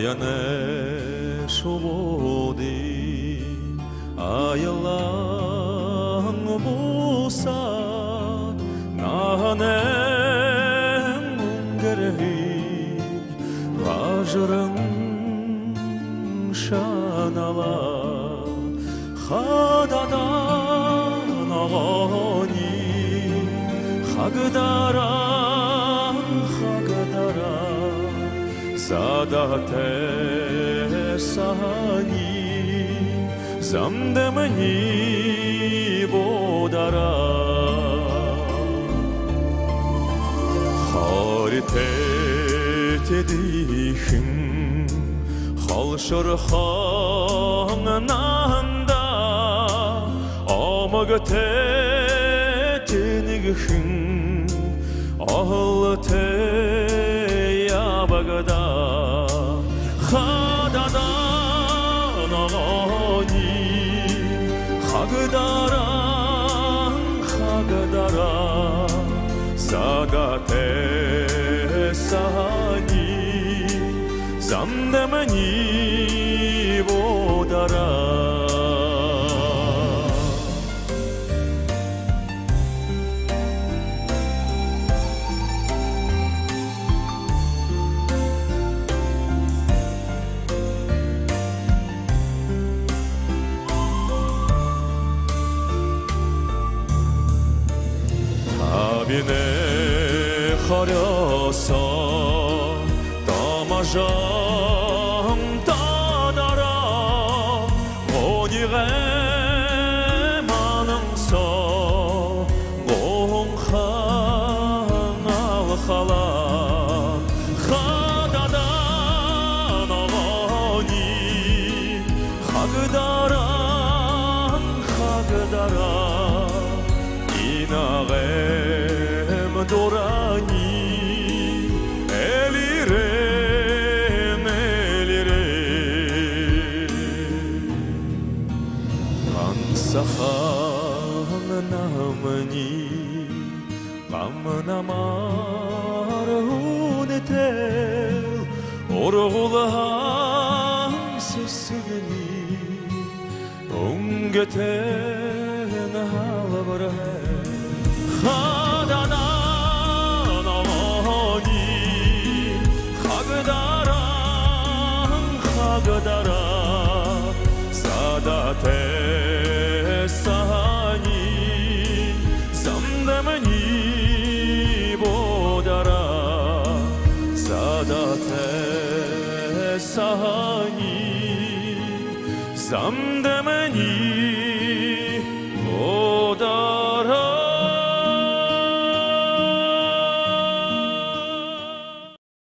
аяны шубуди аялаң буса нанем үнгерхик ажырың шанала хададан ағани хагдара задате сани замдамани бодара харите тедихин халшыр хананда амагте тенигhin ahlte bagada khadada nagani khagdara khagdara sadate sani zamdamani bodara Bine kharasa tamajam tadara onire manangsa gong khan al khala khadada nagani khagdara khagdara inare dorani elire ansakhan namani qamnamar unetel orgulhan sesini ungeten halabara khadana khagdara sadate sani zamdamani bodara sadate sani zamdamani